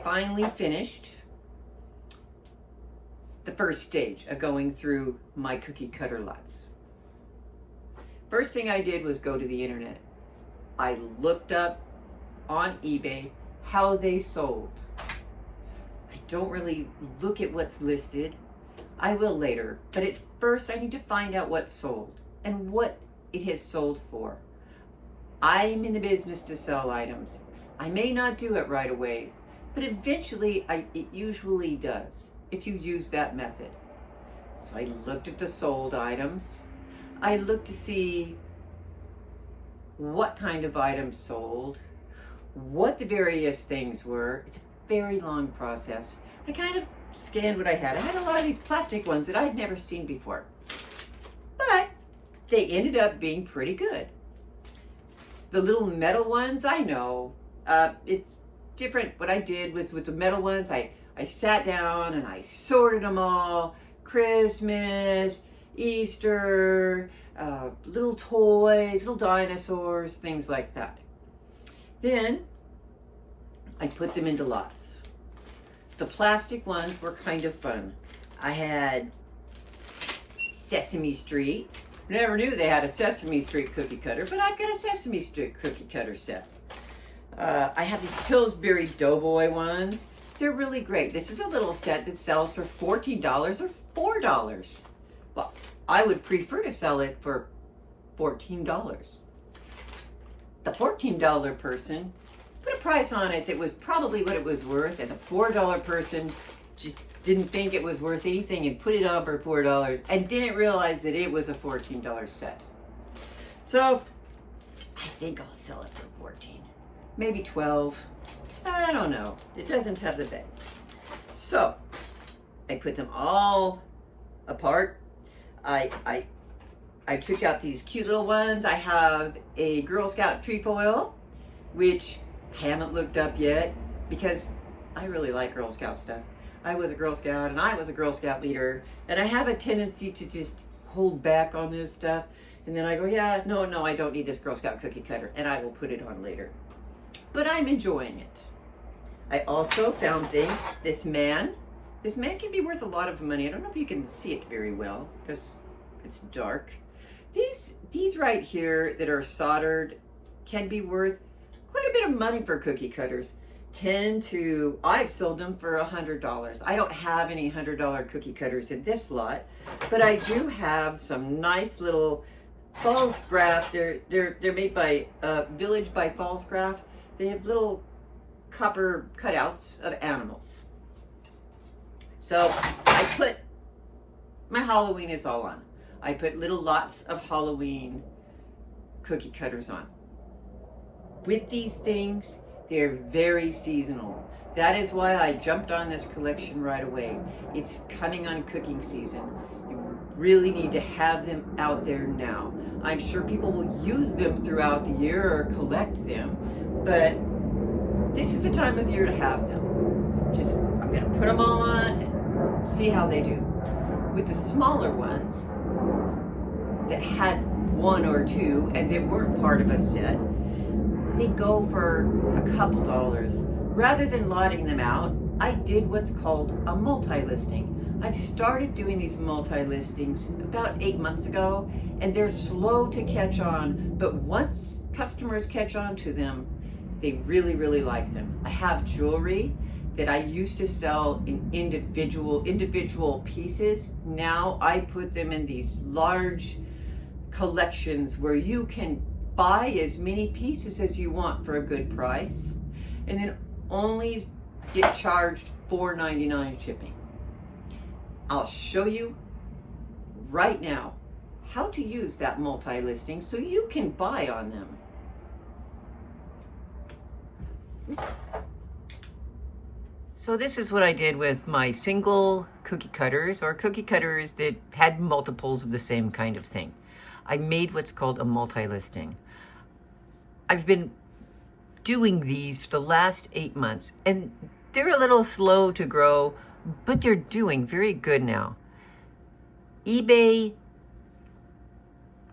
finally finished the first stage of going through my cookie cutter lots. First thing I did was go to the internet. I looked up on eBay how they sold. I don't really look at what's listed. I will later, but at first I need to find out what's sold and what it has sold for. I'm in the business to sell items. I may not do it right away, but eventually it usually does if you use that method. So I looked at the sold items. I looked to see what kind of items sold, what the various things were. It's a very long process. I kind of scanned what I had. I had a lot of these plastic ones that I'd never seen before, but they ended up being pretty good. The little metal ones, I know, it's different. What I did was with the metal ones, I sat down and I sorted them all. Christmas, Easter, little toys, little dinosaurs, things like that. Then I put them into lots. The plastic ones were kind of fun. I had Sesame Street. Never knew they had a Sesame Street cookie cutter, but I've got a Sesame Street cookie cutter set. I have these Pillsbury Doughboy ones. They're really great. This is a little set that sells for $14 or $4. Well, I would prefer to sell it for $14. The $14 person put a price on it that was probably what it was worth, and the $4 person just didn't think it was worth anything and put it on for $4 and didn't realize that it was a $14 set. So I think I'll sell it for $14, maybe $12. I don't know. It doesn't have the bag. So I put them all apart. I took out these cute little ones. I have a Girl Scout trefoil, which I haven't looked up yet because I really like Girl Scout stuff. I was a Girl Scout and I was a Girl Scout leader, and I have a tendency to just hold back on this stuff. And then I go, yeah, no, I don't need this Girl Scout cookie cutter, and I will put it on later. But I'm enjoying it. I also found this man. This man can be worth a lot of money. I don't know if you can see it very well because it's dark. These right here that are soldered can be worth quite a bit of money for cookie cutters. I've sold them for $100. I don't have any $100 cookie cutters in this lot, but I do have some nice little Falls Craft. They're made by Village by Falls Craft. They have little copper cutouts of animals. So I put, my Halloween is all on. I put little lots of Halloween cookie cutters on. With these things, they're very seasonal. That is why I jumped on this collection right away. It's coming on cooking season. You really need to have them out there now. I'm sure people will use them throughout the year or collect them, but this is the time of year to have them. I'm gonna put them all on and see how they do. With the smaller ones that had one or two and they weren't part of a set, they go for a couple dollars. Rather than lotting them out, I did what's called a multi-listing. I've started doing these multi-listings about 8 months ago, and they're slow to catch on, but once customers catch on to them, they really, really like them. I have jewelry that I used to sell in individual pieces. Now I put them in these large collections where you can buy as many pieces as you want for a good price, and then only get charged $4.99 shipping. I'll show you right now how to use that multi-listing so you can buy on them. So this is what I did with my single cookie cutters, or cookie cutters that had multiples of the same kind of thing. I made what's called a multi-listing. I've been doing these for the last 8 months, and they're a little slow to grow, but they're doing very good now. eBay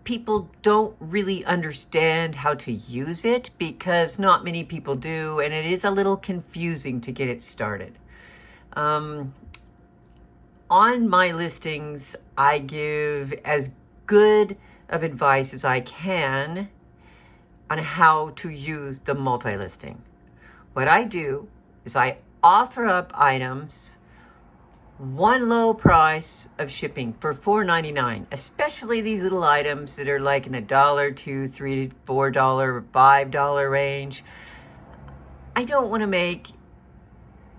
people don't really understand how to use it because not many people do, and it is a little confusing to get it started. On my listings, I give as good of advice as I can on how to use the multi-listing. What I do is I offer up items one low price of shipping for $4.99, especially these little items that are like in the $1, $2, $3, $4, $5 range. I don't want to make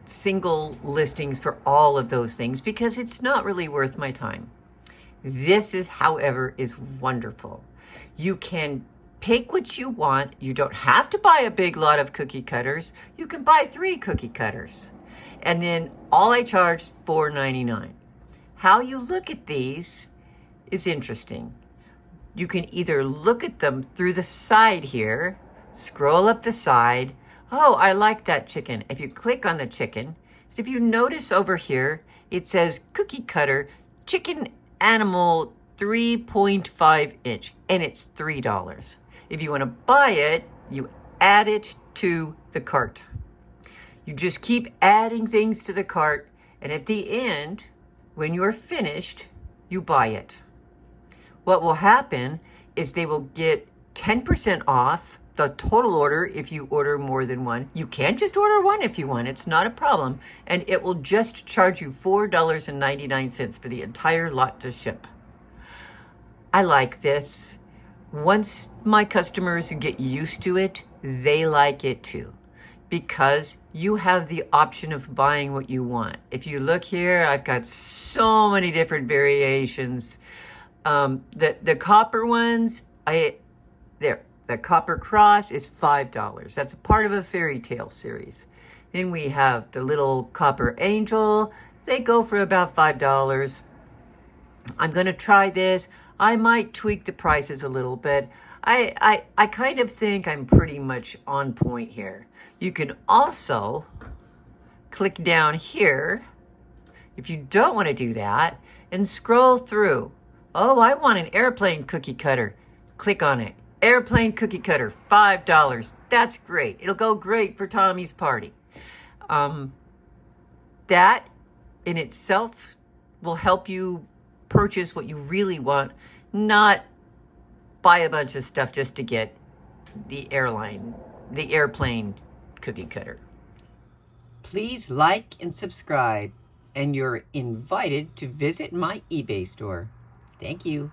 single listings for all of those things because it's not really worth my time. This is, however, is wonderful. You can pick what you want. You don't have to buy a big lot of cookie cutters. You can buy 3 cookie cutters. And then all I charge is $4.99. How you look at these is interesting. You can either look at them through the side here, scroll up the side. Oh, I like that chicken. If you click on the chicken, if you notice over here, it says cookie cutter, chicken animal 3.5 inch, and it's $3. If you want to buy it, you add it to the cart. You just keep adding things to the cart, and at the end, when you're finished, you buy it. What will happen is they will get 10% off the total order if you order more than one. You can just order one if you want. It's not a problem. And it will just charge you $4.99 for the entire lot to ship. I like this. Once my customers get used to it, they like it too, because you have the option of buying what you want. If you look here, I've got so many different variations. The copper ones, the copper cross is $5. That's a part of a fairy tale series. Then we have the little copper angel. They go for about $5. I'm gonna try this. I might tweak the prices a little bit. I kind of think I'm pretty much on point here. You can also click down here if you don't want to do that and scroll through. Oh, I want an airplane cookie cutter. Click on it. Airplane cookie cutter, $5. That's great. It'll go great for Tommy's party. That in itself will help you purchase what you really want, not buy a bunch of stuff just to get the airplane cookie cutter. Please like and subscribe, and you're invited to visit my eBay store. Thank you.